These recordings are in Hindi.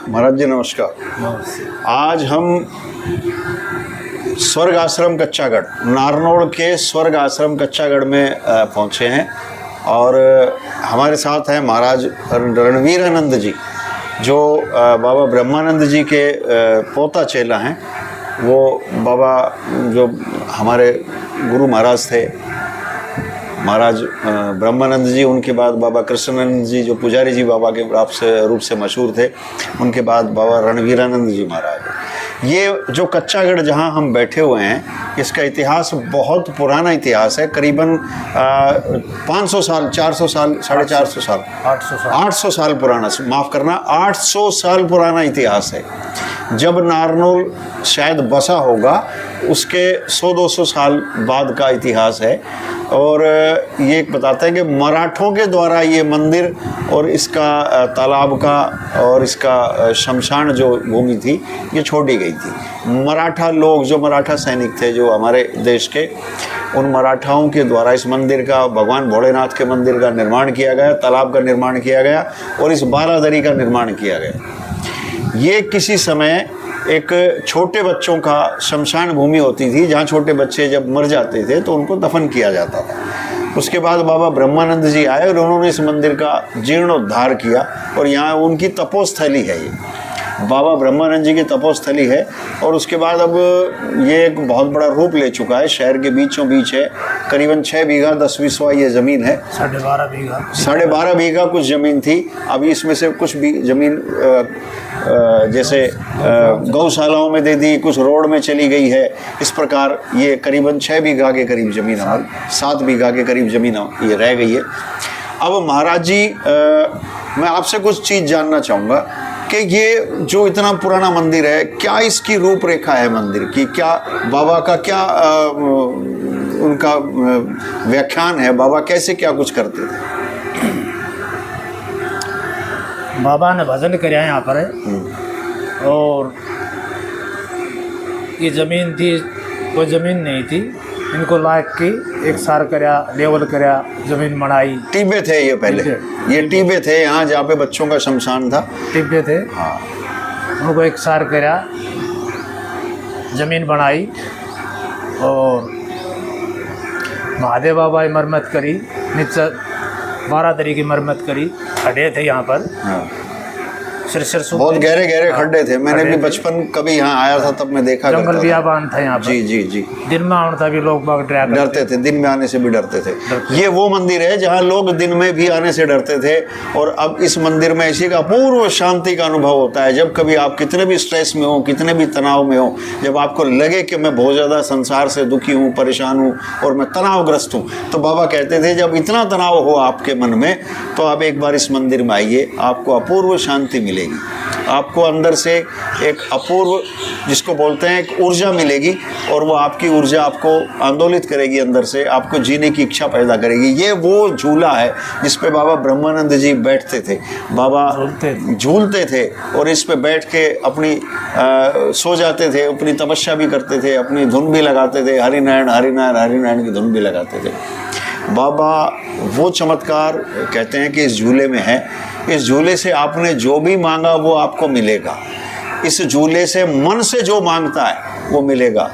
महाराज जी नमस्कार। आज हम स्वर्ग आश्रम कच्चागढ़, नारनौल के स्वर्ग आश्रम कच्चागढ़ में पहुँचे हैं और हमारे साथ हैं महाराज रणवीरानंद जी, जो बाबा ब्रह्मानंद जी के पोता चेला हैं। वो बाबा जो हमारे गुरु महाराज थे, महाराज ब्रह्मानंद जी, उनके बाद बाबा कृष्णानंद जी जो पुजारी जी बाबा के रूप से मशहूर थे, उनके बाद बाबा रणवीरानंद जी महाराज। ये जो कच्चागढ़ जहाँ हम बैठे हुए हैं, इसका इतिहास बहुत पुराना इतिहास है। करीबन 500 साल, 400 साल, 450 साल, 800 साल पुराना, माफ़ करना, 800 साल पुराना इतिहास है। जब नारनौल शायद बसा होगा, उसके 100-200 साल बाद का इतिहास है। और ये बताता है कि मराठों के द्वारा ये मंदिर और इसका तालाब का और इसका शमशान जो भूमि थी, ये छोड़ी गई थी। मराठा लोग, जो मराठा सैनिक थे जो हमारे देश के, उन मराठाओं के द्वारा इस मंदिर का, भगवान भोलेनाथ के मंदिर का निर्माण किया गया, तालाब का निर्माण किया गया और इस बारादरी का निर्माण किया गया। ये किसी समय एक छोटे बच्चों का शमशान भूमि होती थी, जहाँ छोटे बच्चे जब मर जाते थे तो उनको दफन किया जाता था। उसके बाद बाबा ब्रह्मानंद जी आए और उन्होंने इस मंदिर का जीर्णोद्धार किया और यहाँ उनकी तपोस्थली है। ये बाबा ब्रह्मानंद जी की तपोस्थली है और उसके बाद अब ये एक बहुत बड़ा रूप ले चुका है। शहर के बीचों बीच है। करीबन 6 बीघा 10 विस्वा ये ज़मीन है। 12.5 बीघा कुछ ज़मीन थी। अभी इसमें से कुछ भी ज़मीन जैसे गौशालाओं में दे दी, कुछ रोड में चली गई है। इस प्रकार ये करीबन 6 बीघा के करीब ज़मीन, हमारी 7 बीघा के करीब ज़मीन ये रह गई है। अब महाराज जी, मैं आपसे कुछ चीज़ जानना चाहूँगा कि ये जो इतना पुराना मंदिर है, क्या इसकी रूपरेखा है मंदिर की? क्या बाबा का क्या उनका व्याख्यान है? बाबा कैसे क्या कुछ करते थे? बाबा ने भजन कराया यहाँ पर है। और ये ज़मीन थी, कोई ज़मीन नहीं थी, इनको लायक की एक सार करया, लेवल करया, ज़मीन बनाई। टिब्बे थे ये पहले, ये टिब्बे थे यहाँ जहाँ पे बच्चों का शमशान था। टिब्बे थे, हाँ। उनको एक सार करया, ज़मीन बनाई और महादेव बाबा की मरम्मत करी, नीचे बारादरी की मरम्मत करी। खड्डे थे यहाँ पर। हाँ। सिर बहुत गहरे गहरे खड्डे थे। मैंने भी बचपन कभी यहाँ आया था, तब मैं देखा करता था। जंगल बियाबान था यहाँ पर। जी जी जी। दिन में आने था भी लोग बाग डरते थे, दिन में आने से भी डरते थे। ये वो मंदिर है जहाँ लोग दिन में भी आने से डरते थे। और अब इस मंदिर में ऐसी का अपूर्व शांति का अनुभव होता है। जब कभी आप कितने भी स्ट्रेस में हो, कितने भी तनाव में हो, जब आपको लगे कि मैं बहुत ज़्यादा संसार से दुखी हूँ, परेशान हूँ और मैं तनावग्रस्त हूँ, तो बाबा कहते थे जब इतना तनाव हो आपके मन में, तो आप एक बार इस मंदिर में आइए, आपको अपूर्व शांति मिलेगी। आपको अंदर से एक अपूर्व, जिसको बोलते हैं, एक ऊर्जा मिलेगी और वो आपकी ऊर्जा आपको आंदोलित करेगी, अंदर से आपको जीने की इच्छा पैदा करेगी। ये वो झूला है जिस पे बाबा ब्रह्मानंद जी बैठते थे। बाबा झूलते थे और इस पे बैठ के अपनी सो जाते थे, अपनी तपस्या भी करते थे, अपनी धुन भी लगाते थे, हरिनारायण हरिनारायण हरिनारायण की धुन भी लगाते थे। बाबा वो चमत्कार कहते हैं कि इस झूले में है। इस झूले से आपने जो भी मांगा वो आपको मिलेगा। इस झूले से मन से जो मांगता है वो मिलेगा।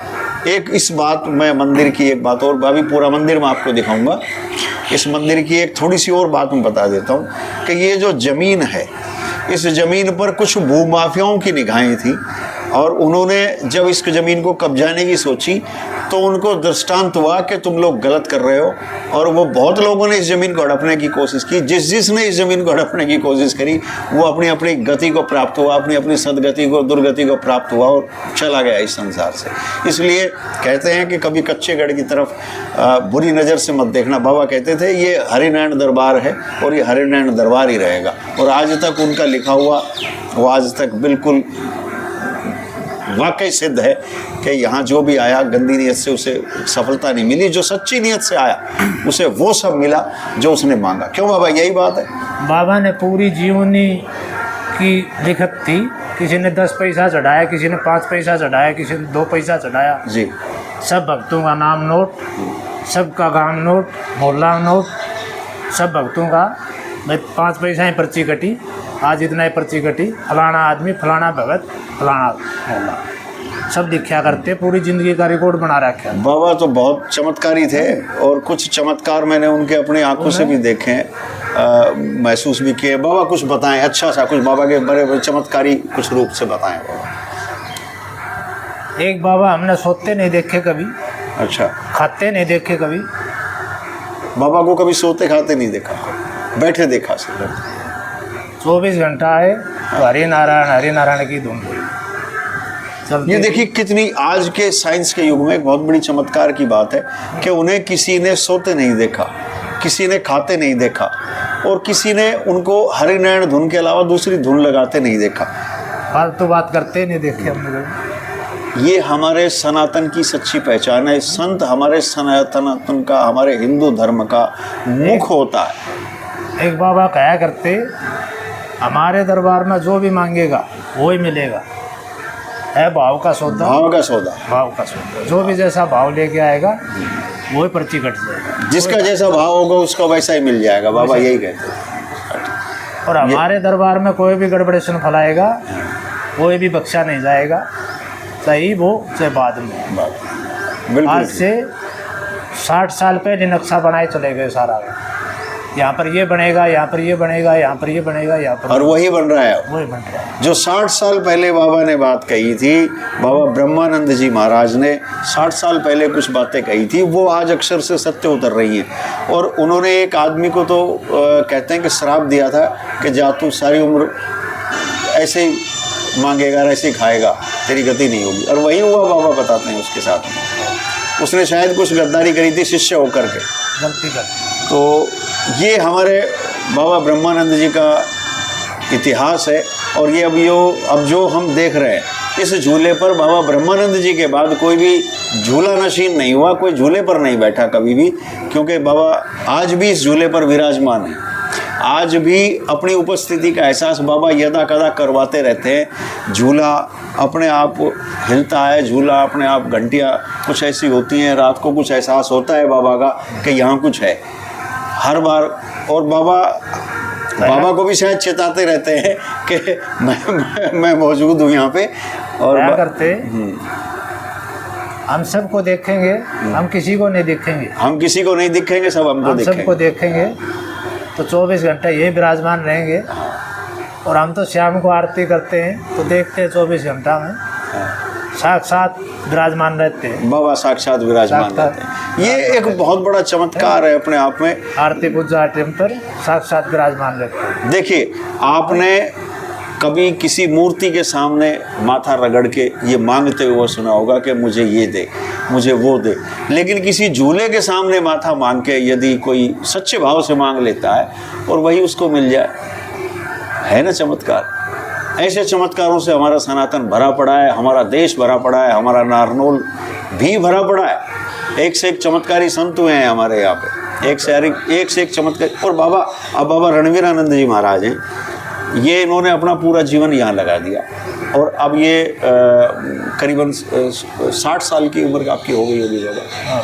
एक इस बात, मैं मंदिर की एक बात और, अभी पूरा मंदिर मैं आपको दिखाऊंगा। इस मंदिर की एक थोड़ी सी और बात मैं बता देता हूँ कि ये जो ज़मीन है, इस ज़मीन पर कुछ भूमाफियाओं की निगाहें थी और उन्होंने जब इस ज़मीन को कब्जाने की सोची तो उनको दृष्टांत हुआ कि तुम लोग गलत कर रहे हो। और वो बहुत लोगों ने इस ज़मीन को हड़पने की कोशिश की। जिसने इस ज़मीन को हड़पने की कोशिश करी वो अपनी अपनी गति को प्राप्त हुआ, अपनी अपनी सदगति को, दुर्गति को प्राप्त हुआ और चला गया इस संसार से। इसलिए कहते हैं कि कभी कच्चेगढ़ की तरफ बुरी नज़र से मत देखना। बाबा कहते थे ये हरिनारायण दरबार है और ये हरिनारायण दरबार ही रहेगा। और आज तक उनका लिखा हुआ वो आज तक बिल्कुल वाकई सिद्ध है कि यहाँ जो भी आया, गंदी नीयत से उसे सफलता नहीं मिली। जो सच्ची नीयत से आया उसे वो सब मिला जो उसने मांगा। क्यों बाबा? यही बात है। बाबा ने पूरी जीवनी की लिखत थी। किसी ने 10 पैसा चढ़ाया, किसी ने 5 पैसा चढ़ाया, किसी ने 2 पैसा चढ़ाया जी। सब भक्तों का नाम नोट, सबका गांव नोट, मोहल्ला नोट, सब भक्तों का भाई 5 पैसा ही पर्ची कटी, आज इतना ही पर्ची कटी, फलाना आदमी, फलाना भगत, फलाना मोहल्ला, सब दिखा करते, पूरी ज़िंदगी का रिकॉर्ड बना रखा। बाबा तो बहुत चमत्कारी थे और कुछ चमत्कार मैंने उनके अपनी आंखों से भी देखे हैं, महसूस भी किए। बाबा कुछ बताएं, अच्छा सा कुछ बाबा के बड़े बड़े चमत्कारी कुछ रूप से बताएं बाबा। एक बाबा हमने सोते नहीं देखे कभी, अच्छा, खाते नहीं देखे कभी। बाबा को कभी सोते खाते नहीं देखा, बैठे देखा सिर्फ। 24 घंटा है तो हरि नारायण की धुन चलती। ये देखिए कितनी आज के साइंस के युग में एक बहुत बड़ी चमत्कार की बात है कि उन्हें किसी ने सोते नहीं देखा, किसी ने खाते नहीं देखा और किसी ने उनको हरिनारायण धुन के अलावा दूसरी धुन लगाते नहीं देखा। फालतू बात करते नहीं देखे हमने। ये हमारे सनातन की सच्ची पहचान है। संत हमारे सनातन का, हमारे हिंदू धर्म का मुख होता है। एक बाबा कहा करते, हमारे दरबार में जो भी मांगेगा वो ही मिलेगा, है भाव का सौदा। भाव का सौदा, भाव का सौदा, जो भी जैसा भाव लेके आएगा वो ही पर्ची कट जाएगा। जिसका जैसा भाव होगा उसका वैसा ही मिल जाएगा, बाबा यही कहते हैं। और हमारे दरबार में कोई भी गड़बड़ेशन फैलाएगा कोई भी बख्शा नहीं जाएगा, चाहे वो चाहे बाद में। बिल्कुल। आज से 60 साल पहले नक्शा बनाए चले गए सारा, यहाँ पर ये बनेगा, यहाँ पर ये बनेगा, यहाँ पर ये बनेगा, यहाँ पर, और वही बन रहा है। वही बन रहा है। जो 60 साल पहले बाबा ने बात कही थी, बाबा ब्रह्मानंद जी महाराज ने 60 साल पहले कुछ बातें कही थी, वो आज अक्षर से सत्य उतर रही हैं। और उन्होंने एक आदमी को तो कहते हैं कि श्राप दिया था कि जा तू सारी उम्र ऐसे ही मांगेगा, ऐसे ही खाएगा, तेरी गति नहीं होगी। और वही हुआ, बाबा बताते हैं उसके साथ। उसने शायद कुछ गद्दारी करी थी शिष्य होकर के, गलती कर। तो ये हमारे बाबा ब्रह्मानंद जी का इतिहास है। और ये अब जो हम देख रहे हैं, इस झूले पर बाबा ब्रह्मानंद जी के बाद कोई भी झूला नशीन नहीं हुआ, कोई झूले पर नहीं बैठा कभी भी, क्योंकि बाबा आज भी इस झूले पर विराजमान है। आज भी अपनी उपस्थिति का एहसास बाबा यदा कदा करवाते रहते हैं। झूला अपने आप हिलता है, झूला अपने आप, घंटियाँ कुछ ऐसी होती हैं, रात को कुछ एहसास होता है बाबा का कि यहाँ कुछ है हर बार। और बाबा को भी शायद चेताते रहते हैं कि मैं मौजूद हूँ यहाँ पे। और क्या करते, हम सबको देखेंगे, हम किसी को नहीं देखेंगे, हम किसी को नहीं दिखेंगे, सब हमको हम देखेंगे। सबको देखेंगे। तो 24 घंटे यही विराजमान रहेंगे। और हम तो शाम को आरती करते हैं तो देखते हैं 24 घंटा में साक्षात विराजमान रहते हैं। बाबा साक्षात विराजमान रहते हैं। ये एक बहुत बड़ा चमत्कार है अपने आप में। आरती पूजा टाइम पर साक्षात विराजमान रहते हैं। देखिए, आपने कभी किसी मूर्ति के सामने माथा रगड़ के ये मांगते हुए सुना होगा कि मुझे ये दे, मुझे वो दे। लेकिन किसी झूले के सामने माथा मांग के यदि कोई सच्चे भाव से मांग लेता है और वही उसको मिल जाए, है ना चमत्कार। ऐसे चमत्कारों से हमारा सनातन भरा पड़ा है, हमारा देश भरा पड़ा है, हमारा नारनौल भी भरा पड़ा है। एक से एक चमत्कारी संत हुए हैं हमारे यहाँ पे, एक से एक चमत्कारी। और बाबा रणवीरानंद जी महाराज हैं, ये इन्होंने अपना पूरा जीवन यहाँ लगा दिया। और अब ये करीबन 60 साल की उम्र आपकी हो गई होगी बाबा।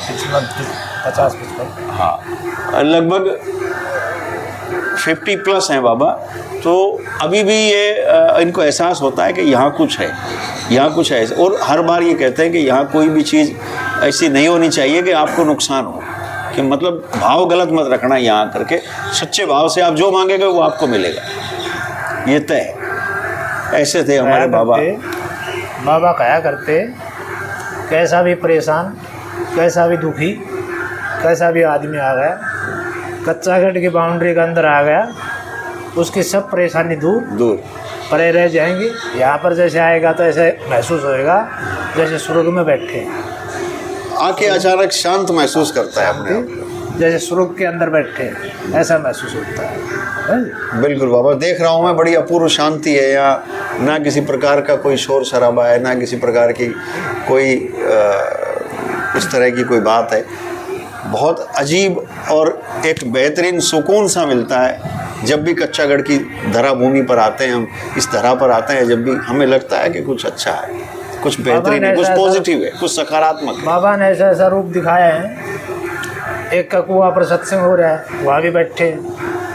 50-55। हाँ, लगभग 50 प्लस हैं बाबा। तो अभी भी ये इनको एहसास होता है कि यहाँ कुछ है, यहाँ कुछ है। और हर बार ये कहते हैं कि यहाँ कोई भी चीज़ ऐसी नहीं होनी चाहिए कि आपको नुकसान हो, कि मतलब भाव गलत मत रखना। यहाँ करके सच्चे भाव से आप जो मांगेंगे वो आपको मिलेगा, ये तय है। ऐसे थे हमारे बाबा। बाबा कहा करते, कैसा भी परेशान, कैसा भी दुखी, कैसा भी आदमी आ गया, कच्चा गढ़ की बाउंड्री के अंदर आ गया, उसकी सब परेशानी दूर परे रह जाएंगी। यहाँ पर जैसे आएगा तो ऐसे महसूस होएगा जैसे स्वर्ग में बैठे, आके अचानक शांत महसूस करता है अपने आप। जैसे स्वर्ग के अंदर बैठे, ऐसा महसूस होता है। बिल्कुल बाबा, देख रहा हूँ मैं, बड़ी अपूर्व शांति है यहाँ। ना किसी प्रकार का कोई शोर शराबा है, ना किसी प्रकार की कोई इस तरह की कोई बात है। बहुत अजीब और एक बेहतरीन सुकून सा मिलता है जब भी कच्चागढ़ की धरा भूमि पर आते हैं। हम इस धरा पर आते हैं जब भी हमें लगता है कि कुछ अच्छा है, कुछ बेहतरीन है, कुछ पॉजिटिव है, कुछ सकारात्मक है। बाबा ने ऐसा ऐसा रूप दिखाया है। एक का कुआं पर सत्संग हो रहा है, वहाँ भी बैठे।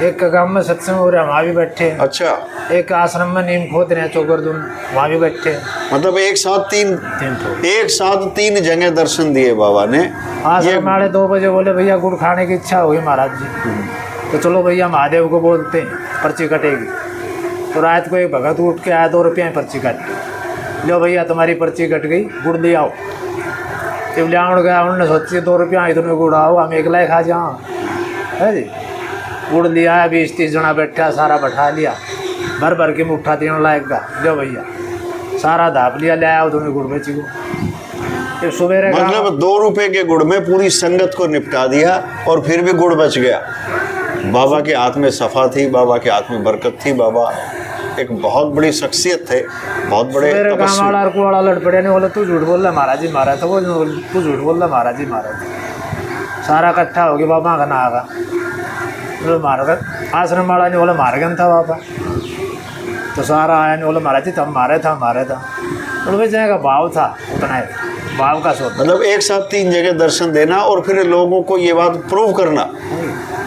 एक गांव में सत्संग हो रहा है, वहाँ भी बैठे हैं। अच्छा, एक आश्रम में नीम खोद रहे हैं चोकरदुन, वहाँ भी बैठे हैं। मतलब एक साथ तीन जगह दर्शन दिए बाबा ने। आश्रम वाले 2 बजे बोले भैया गुड़ खाने की इच्छा हुई महाराज जी, तो चलो भैया महादेव को बोलते हैं पर्ची कटेगी। तो रात को एक भगत उठ के आया, 2 रुपया में पर्ची काट। लो भैया तुम्हारी पर्ची कट गई, गुड़ ले आओ। जब ले आउट गया, उन्होंने सोची 2 रुपया इतने गुड़ आओ, हम एकला ही खा जाओ है जी। गुड़ लिया, 20-30 जना बैठा, सारा बैठा लिया, भर भर के मुट्ठा देने लायक का। लो भैया सारा धाप लिया, ले आया तुम्हें गुड़ बेची को। सुबह मतलब 2 रुपए के गुड़ में पूरी संगत को निपटा दिया और फिर भी गुड़ बच गया। बाबा के हाथ में सफ़ा थी, बाबा के हाथ में बरकत थी। बाबा एक बहुत बड़ी शख्सियत थे, बहुत बड़े गाँव वाला कुआड़ा लड़ पड़े ने बोला तू झूठ बोल रहा महाराज जी मारा था, वो तू झूठ बोल रहा महाराज जी मारा था। सारा इकट्ठा हो गया, बाबा का ना आगा मार। आश्रम वाला ने बोला मार गया था बाबा, तो सारा आया ने बोला महाराज जी तब मारे था तो भाई जाएगा भाव था उतना है, भाव का सोच। मतलब एक साथ 3 जगह दर्शन देना और फिर लोगों को ये बात प्रूव करना।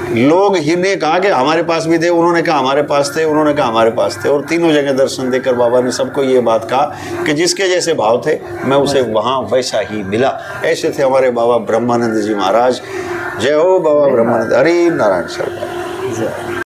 लोग ही ने कहा कि हमारे पास भी थे, उन्होंने कहा हमारे पास थे, उन्होंने कहा हमारे पास थे, और तीनों जगह दर्शन देकर बाबा ने सबको ये बात कहा कि जिसके जैसे भाव थे मैं उसे वहाँ वैसा ही मिला। ऐसे थे हमारे बाबा ब्रह्मानंद जी महाराज। जय हो बाबा ब्रह्मानंद। हरि नारायण सरकार।